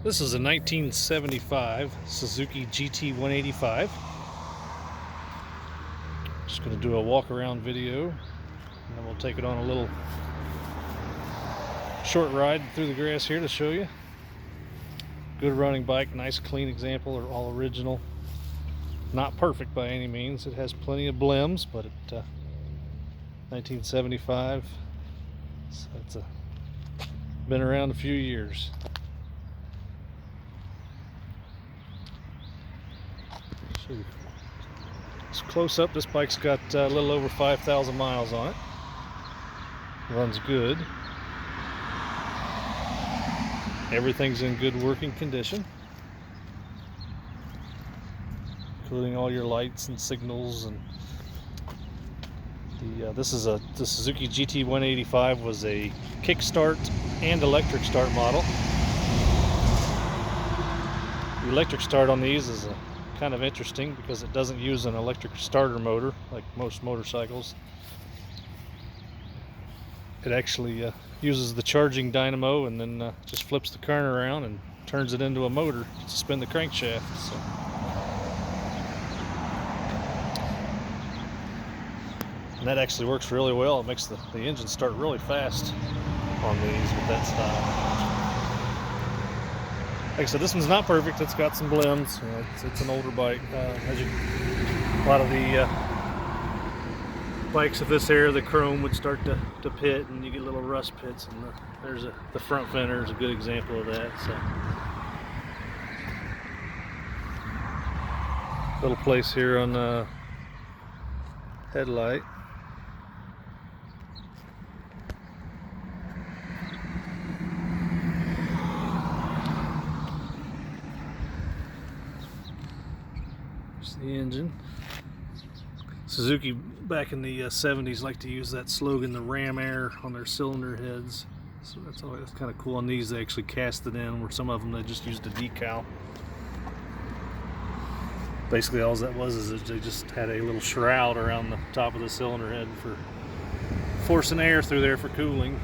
This is a 1975 Suzuki GT185. Just going to do a walk around video, and then we'll take it on a little short ride through the grass here to show you. Good running bike, nice clean example, are all original. Not perfect by any means. It has plenty of blems, but it 1975, so it's been around a few years. So close up, this bike's got a little over 5,000 miles on it. Runs good. Everything's in good working condition, including all your lights and signals. And the Suzuki GT185 was a kickstart and electric start model. The electric start on these is kind of interesting because it doesn't use an electric starter motor like most motorcycles. It actually uses the charging dynamo and then just flips the car around and turns it into a motor to spin the crankshaft. So and that actually works really well. It makes the engine start really fast on these with that style. Like I said, this one's not perfect. It's got some blems. You know, it's an older bike. A lot of the bikes of this era, the chrome would start to pit, and you get little rust pits. And there's the front fender is a good example of that. So, little place here on the headlight. The engine. Suzuki back in the 70s liked to use that slogan, the ram air, on their cylinder heads. So that's kind of cool. On these they actually cast it in, where some of them they just used a decal. Basically all that was is they just had a little shroud around the top of the cylinder head for forcing air through there for cooling.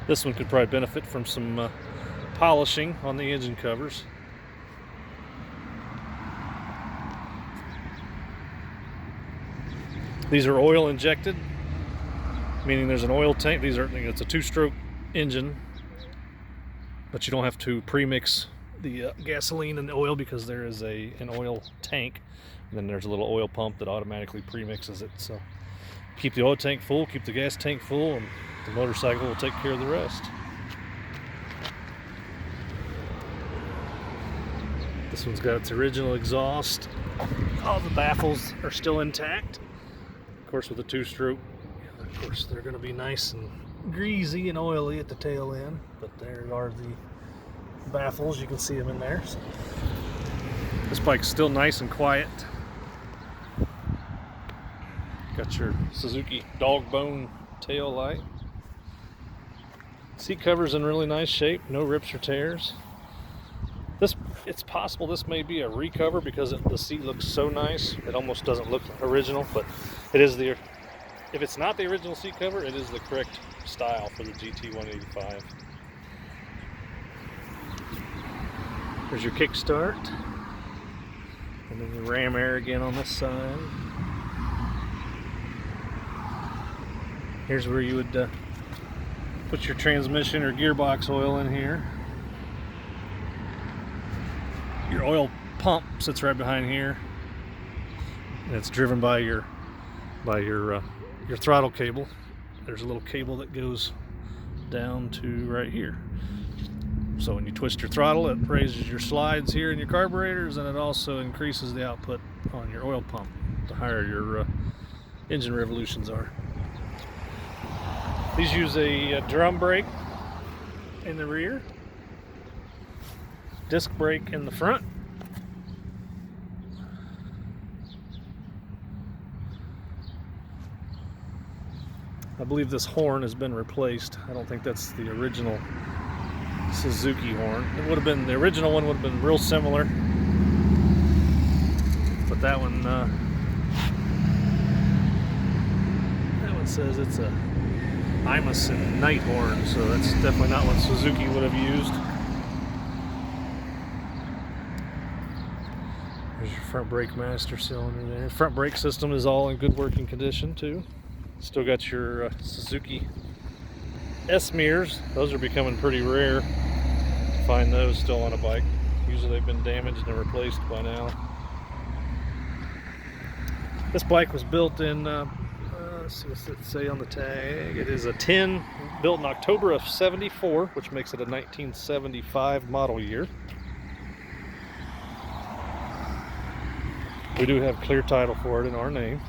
This one could probably benefit from some polishing on the engine covers. These are oil injected, meaning there's an oil tank. It's a two-stroke engine, but you don't have to pre-mix the gasoline and the oil because there is an oil tank, and then there's a little oil pump that automatically pre-mixes it. So keep the oil tank full, keep the gas tank full, and the motorcycle will take care of the rest. This one's got its original exhaust. All the baffles are still intact. Of course, with a two-stroke, of course, they're going to be nice and greasy and oily at the tail end. But there are the baffles. You can see them in there. So this bike's still nice and quiet. Got your Suzuki dog bone tail light. Seat cover's in really nice shape. No rips or tears. It's possible this may be a recover because the seat looks so nice. It almost doesn't look original, but it is if it's not the original seat cover, it is the correct style for the GT185. There's your kickstart, and then the ram air again on this side. Here's where you would put your transmission or gearbox oil in here. Your oil pump sits right behind here, and it's driven by your throttle cable. There's a little cable that goes down to right here. So when you twist your throttle, it raises your slides here in your carburetors, and it also increases the output on your oil pump the higher your engine revolutions are. These use a drum brake in the rear, disc brake in the front. I believe this horn has been replaced. I don't think that's the original Suzuki horn. It would have been, the original one would have been real similar, but that one says it's a Imison night horn, so that's definitely not what Suzuki would have used. There's your front brake master cylinder there. Front brake system is all in good working condition too. Still got your Suzuki S mirrors. Those are becoming pretty rare to find those still on a bike. Usually they've been damaged and replaced by now. This bike was built in, let's see what's it say on the tag. It is a 10, built in October of '74, which makes it a 1975 model year. We do have clear title for it in our name.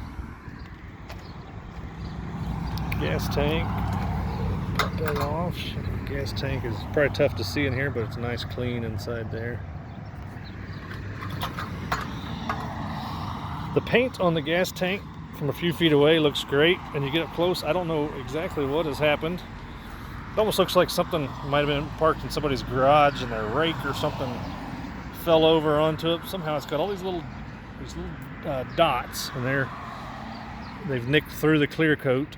Gas tank, cut that off. Gas tank is probably tough to see in here, but it's nice clean inside there. The paint on the gas tank from a few feet away looks great, and you get up close, I don't know exactly what has happened. It almost looks like something might have been parked in somebody's garage and their rake or something fell over onto it. Somehow it's got all these little dots, and they've nicked through the clear coat,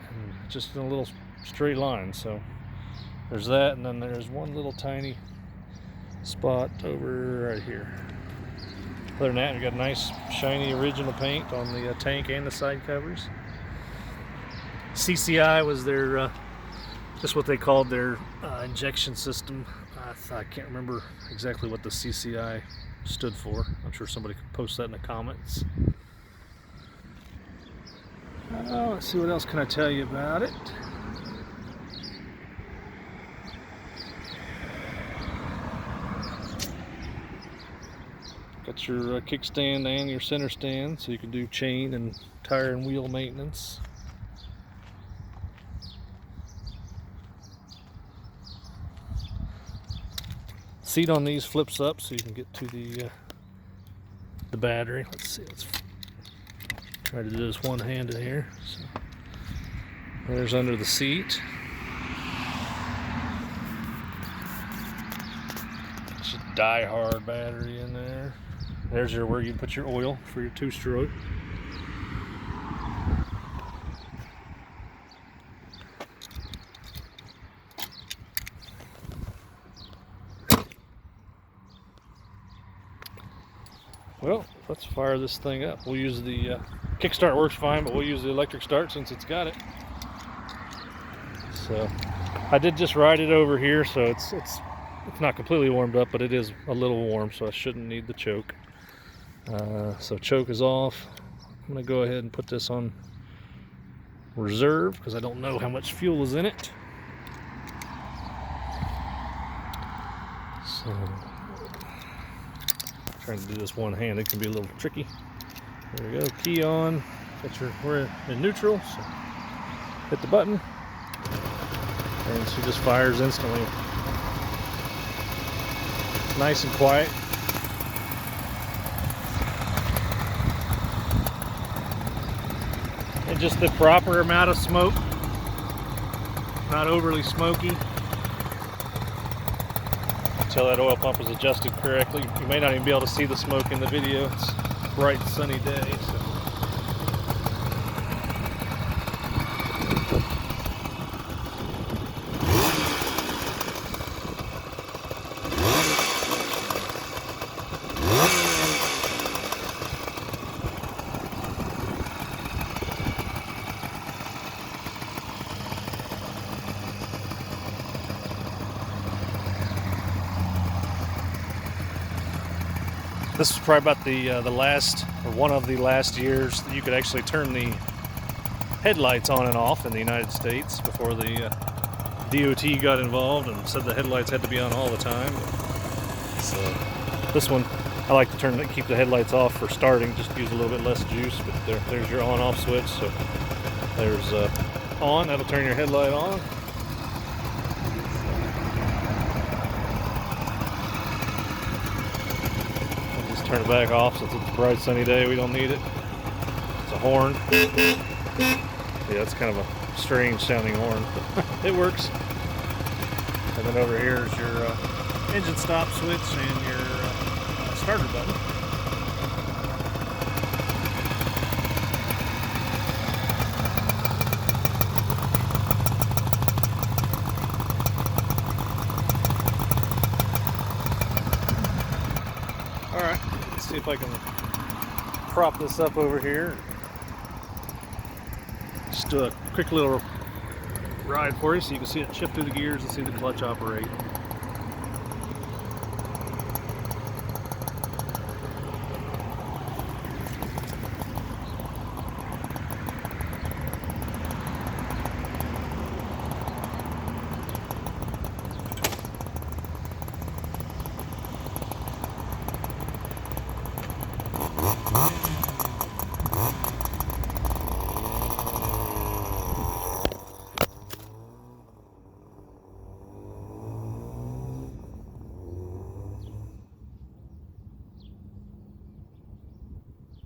and just in a little straight line. So there's that, and then there's one little tiny spot over right here. Other than that, we got nice shiny original paint on the tank and the side covers. CCI was their just what they called their injection system. I can't remember exactly what the CCI stood for. I'm sure somebody could post that in the comments. Let's see, what else can I tell you about it. Got your kickstand and your center stand, so you can do chain and tire and wheel maintenance. Seat on these flips up so you can get to the battery. Let's see, let's try to do this one-handed here. So there's under the seat. It's a die-hard battery in there. There's where you put your oil for your two-stroke. Well, let's fire this thing up. We'll use the kickstart works fine, but we'll use the electric start since it's got it. So I did just ride it over here, so it's not completely warmed up, but it is a little warm, so I shouldn't need the choke. So choke is off. I'm going to go ahead and put this on reserve because I don't know how much fuel is in it. So trying to do this one-handed can be a little tricky. There we go. Key on. We're in neutral. So hit the button, and she just fires instantly. Nice and quiet. And just the proper amount of smoke, not overly smoky. Until that oil pump is adjusted correctly. You may not even be able to see the smoke in the video. It's a bright sunny day. So. This was probably about the last, or one of the last years that you could actually turn the headlights on and off in the United States before the DOT got involved and said the headlights had to be on all the time. So this one, I like to keep the headlights off for starting, just use a little bit less juice. But there's your on-off switch. So there's on, that'll turn your headlight on. Turn it back off since it's a bright sunny day. We don't need it. It's a horn. Yeah, it's kind of a strange sounding horn, but it works. And then over here is your engine stop switch and your starter button. if I can prop this up over here. Just do a quick little ride for you so you can see it chip through the gears and see the clutch operate.